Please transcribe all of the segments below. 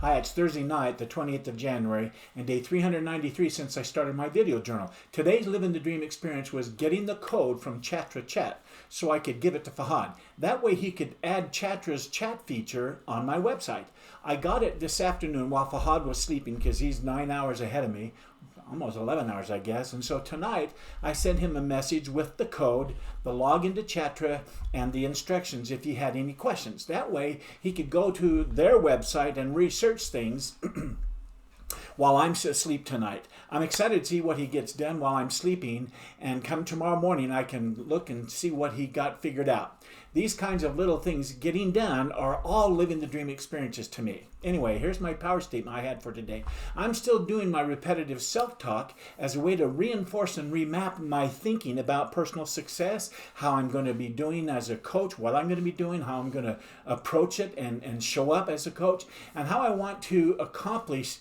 Hi, it's Thursday night, the 20th of January, and day 393 since I started my video journal. Today's Living the Dream experience was getting the code from Chatra Chat so I could give it to Fahad. That way he could add Chatra's chat feature on my website. I got it this afternoon while Fahad was sleeping because he's 9 hours ahead of me. Almost 11 hours, I guess. And so tonight, I sent him a message with the code, the login to Chatra, and the instructions if he had any questions. That way, he could go to their website and research things while I'm asleep tonight. I'm excited to see what he gets done while I'm sleeping, and come tomorrow morning, I can look and see what he got figured out. These kinds of little things getting done are all living the dream experiences to me. Anyway, here's my power statement I had for today. I'm still doing my repetitive self-talk as a way to reinforce and remap my thinking about personal success, how I'm going to be doing as a coach, what I'm going to be doing, how I'm going to approach it and show up as a coach, and how I want to accomplish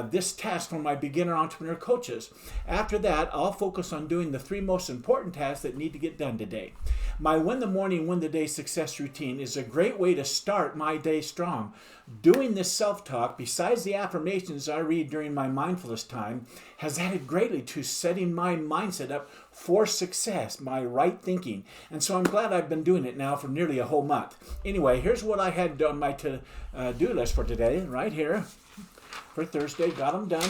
this task for my beginner entrepreneur coaches. After that, I'll focus on doing the 3 most important tasks that need to get done today. My Win the Morning, Win the Day success routine is a great way to start my day strong. Doing this self-talk, besides the affirmations I read during my mindfulness time, has added greatly to setting my mindset up for success, my right thinking. And so I'm glad I've been doing it now for nearly a whole month. Anyway, here's what I had on my to-do list for today, right here. For Thursday, got them done.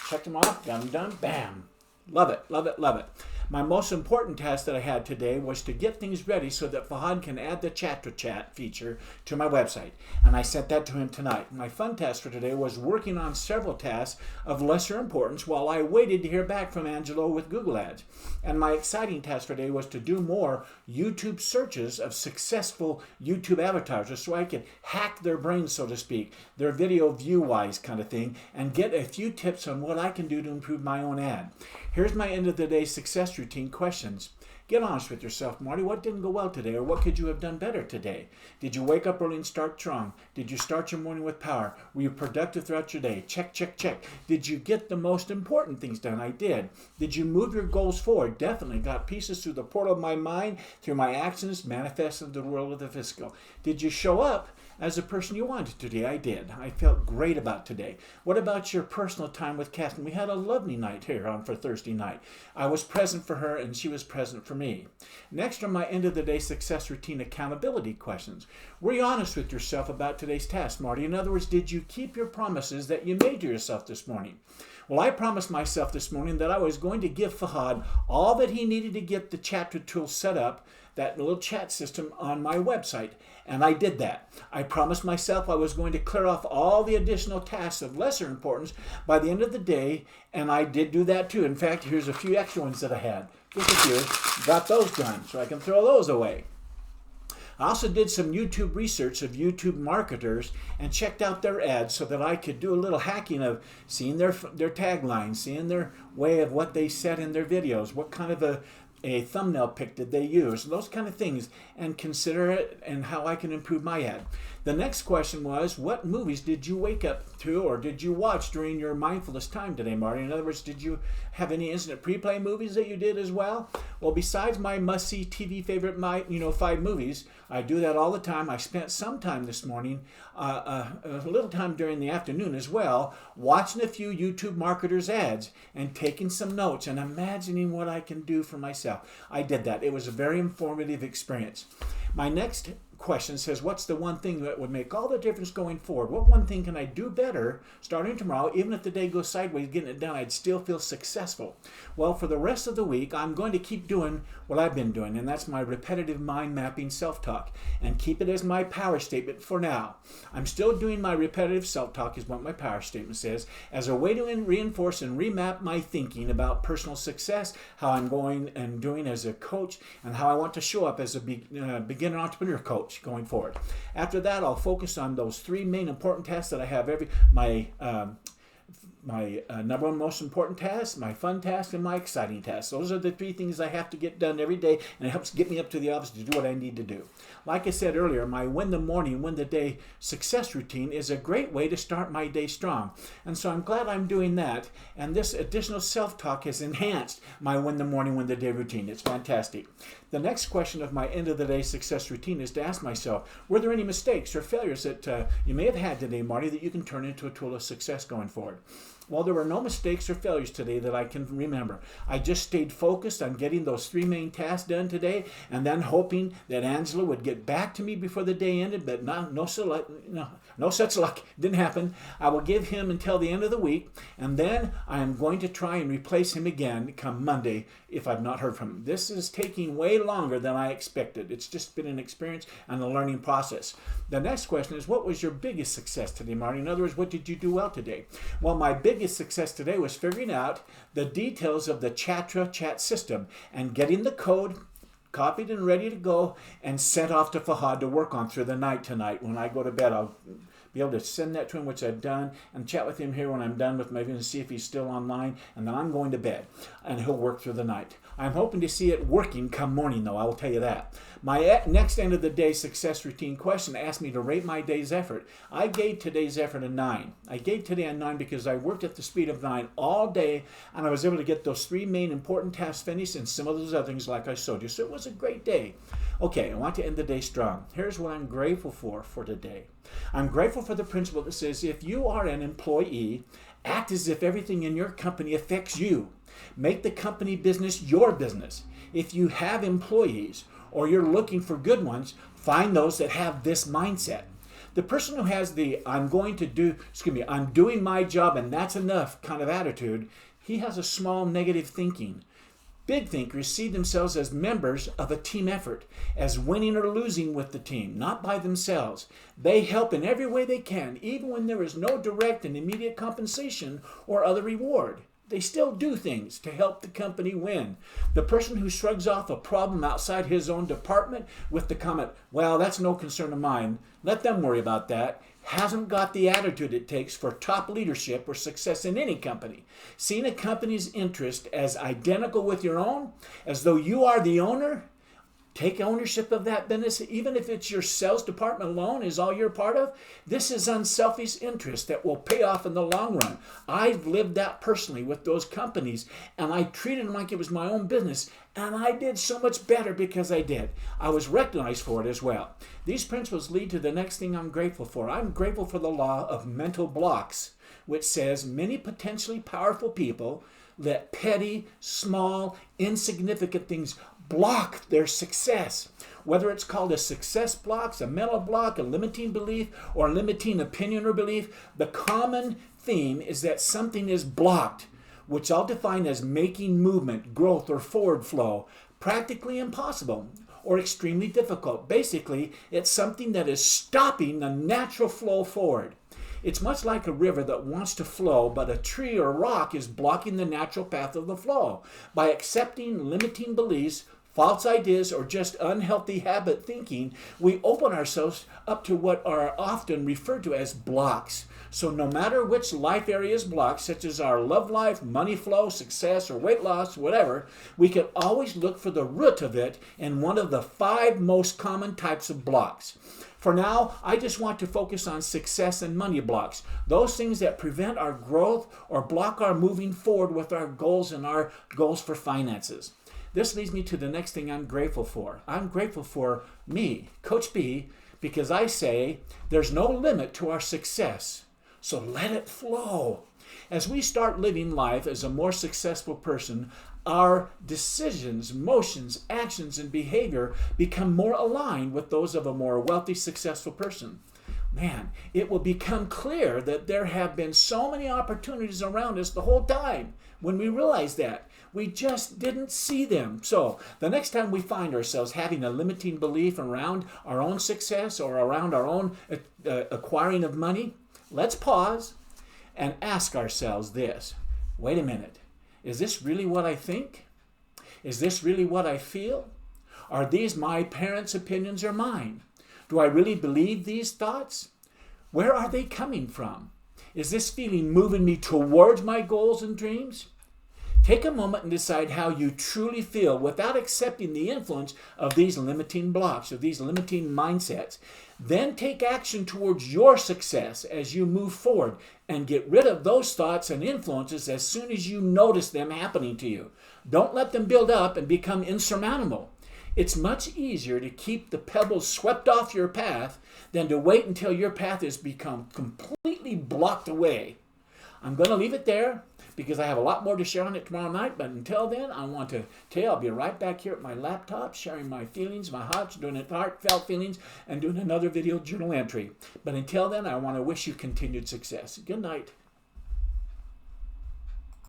Checked them off, got them done, bam. Love it, love it, love it. My most important task that I had today was to get things ready so that Fahad can add the Chatra Chat feature to my website. And I sent that to him tonight. My fun task for today was working on several tasks of lesser importance while I waited to hear back from Angelo with Google Ads. And my exciting task for today was to do more YouTube searches of successful YouTube advertisers so I could hack their brains, so to speak, their video view-wise kind of thing, and get a few tips on what I can do to improve my own ad. Here's my end of the day success routine questions. Get honest with yourself, Marty. What didn't go well today, or what could you have done better today? Did you wake up early and start strong? Did you start your morning with power? Were you productive throughout your day? Check, check, check. Did you get the most important things done? I did. Did you move your goals forward? Definitely. Got pieces through the portal of my mind, through my actions, manifested the world of the physical. Did you show up as a person you wanted today? I did. I felt great about today. What about your personal time with Catherine? We had a lovely night here for Thursday night. I was present for her and she was present for me. Next are my end of the day success routine accountability questions. Were you honest with yourself about today's task, Marty? In other words, did you keep your promises that you made to yourself this morning? Well, I promised myself this morning that I was going to give Fahad all that he needed to get the Chatra tool set up, that little chat system on my website, and I did that. I promised myself I was going to clear off all the additional tasks of lesser importance by the end of the day, and I did do that too. In fact, here's a few extra ones that I had. Just a few. Got those done, so I can throw those away. I also did some YouTube research of YouTube marketers and checked out their ads so that I could do a little hacking of seeing their taglines, seeing their way of what they said in their videos, what kind of a thumbnail pic did they use, those kind of things, and consider it and how I can improve my ad. The next question was, what movies did you wake up to or did you watch during your mindfulness time today, Marty? In other words, did you have any instant pre-play movies that you did as well? Well, besides my must-see TV favorite, 5 movies, I do that all the time. I spent some time this morning, a little time during the afternoon as well, watching a few YouTube marketers' ads and taking some notes and imagining what I can do for myself. I did that. It was a very informative experience. My next question says, what's the one thing that would make all the difference going forward? What one thing can I do better starting tomorrow? Even if the day goes sideways, getting it done, I'd still feel successful. Well, for the rest of the week, I'm going to keep doing what I've been doing, and that's my repetitive mind mapping self-talk, and keep it as my power statement for now. I'm still doing my repetitive self-talk, is what my power statement says, as a way to reinforce and remap my thinking about personal success, how I'm going and doing as a coach, and how I want to show up as a beginner entrepreneur coach going forward. After that, I'll focus on those 3 main important tasks that I have number one most important task, my fun task, and my exciting task. Those are the three things I have to get done every day, and it helps get me up to the office to do what I need to do. Like I said earlier, my win the morning, win the day success routine is a great way to start my day strong. And so I'm glad I'm doing that. And this additional self-talk has enhanced my win the morning, win the day routine. It's fantastic. The next question of my end of the day success routine is to ask myself, were there any mistakes or failures that you may have had today, Marty, that you can turn into a tool of success going forward? Well, there were no mistakes or failures today that I can remember. I just stayed focused on getting those three main tasks done today, and then hoping that Angela would get back to me before the day ended, but no such luck. Didn't happen. I will give him until the end of the week, and then I am going to try and replace him again come Monday if I've not heard from him. This is taking way longer than I expected. It's just been an experience and a learning process. The next question is, what was your biggest success today, Marty? In other words, what did you do well today? Well, my biggest success today was figuring out the details of the Chapter chat system and getting the code copied and ready to go and sent off to Fahad to work on through the night tonight. When I go to bed, I'll be able to send that to him, which I've done, and chat with him here when I'm done with maybe and see if he's still online, and then I'm going to bed, and he'll work through the night. I'm hoping to see it working come morning, though, I will tell you that. My next end of the day success routine question asked me to rate my day's effort. I gave today's effort a 9. I gave today a 9 because I worked at the speed of 9 all day, and I was able to get those three main important tasks finished and some of those other things like I showed you. So it was a great day. Okay, I want to end the day strong. Here's what I'm grateful for today. I'm grateful for the principle that says if you are an employee, act as if everything in your company affects you. Make the company business your business. If you have employees or you're looking for good ones, find those that have this mindset. The person who has the I'm doing my job and that's enough kind of attitude, he has a small negative thinking. Big thinkers see themselves as members of a team effort, as winning or losing with the team, not by themselves. They help in every way they can, even when there is no direct and immediate compensation or other reward. They still do things to help the company win. The person who shrugs off a problem outside his own department with the comment, well, that's no concern of mine, let them worry about that, hasn't got the attitude it takes for top leadership or success in any company. Seeing a company's interest as identical with your own, as though you are the owner, take ownership of that business, even if it's your sales department alone is all you're part of. This is unselfish interest that will pay off in the long run. I've lived that personally with those companies, and I treated them like it was my own business, and I did so much better because I did. I was recognized for it as well. These principles lead to the next thing I'm grateful for. I'm grateful for the law of mental blocks, which says many potentially powerful people let petty, small, insignificant things block their success. Whether it's called a success block, a mental block, a limiting belief, or a limiting opinion or belief, the common theme is that something is blocked, which I'll define as making movement, growth, or forward flow practically impossible or extremely difficult. Basically, it's something that is stopping the natural flow forward. It's much like a river that wants to flow, but a tree or rock is blocking the natural path of the flow. By accepting limiting beliefs, false ideas, or just unhealthy habit thinking, we open ourselves up to what are often referred to as blocks. So no matter which life area is blocked, such as our love life, money flow, success, or weight loss, whatever, we can always look for the root of it in one of the 5 most common types of blocks. For now, I just want to focus on success and money blocks, those things that prevent our growth or block our moving forward with our goals and our goals for finances. This leads me to the next thing I'm grateful for. I'm grateful for me, Coach B, because I say there's no limit to our success, so let it flow. As we start living life as a more successful person, our decisions, motions, actions, and behavior become more aligned with those of a more wealthy, successful person. Man, it will become clear that there have been so many opportunities around us the whole time. When we realize that, we just didn't see them. So the next time we find ourselves having a limiting belief around our own success or around our own acquiring of money, let's pause and ask ourselves this. Wait a minute. Is this really what I think? Is this really what I feel? Are these my parents' opinions or mine? Do I really believe these thoughts? Where are they coming from? Is this feeling moving me towards my goals and dreams? Take a moment and decide how you truly feel without accepting the influence of these limiting blocks, of these limiting mindsets. Then take action towards your success as you move forward and get rid of those thoughts and influences as soon as you notice them happening to you. Don't let them build up and become insurmountable. It's much easier to keep the pebbles swept off your path than to wait until your path has become completely blocked away. I'm going to leave it there because I have a lot more to share on it tomorrow night. But until then, I want to tell you I'll be right back here at my laptop sharing my feelings, my hearts, doing it heartfelt feelings, and doing another video journal entry. But until then, I want to wish you continued success. Good night.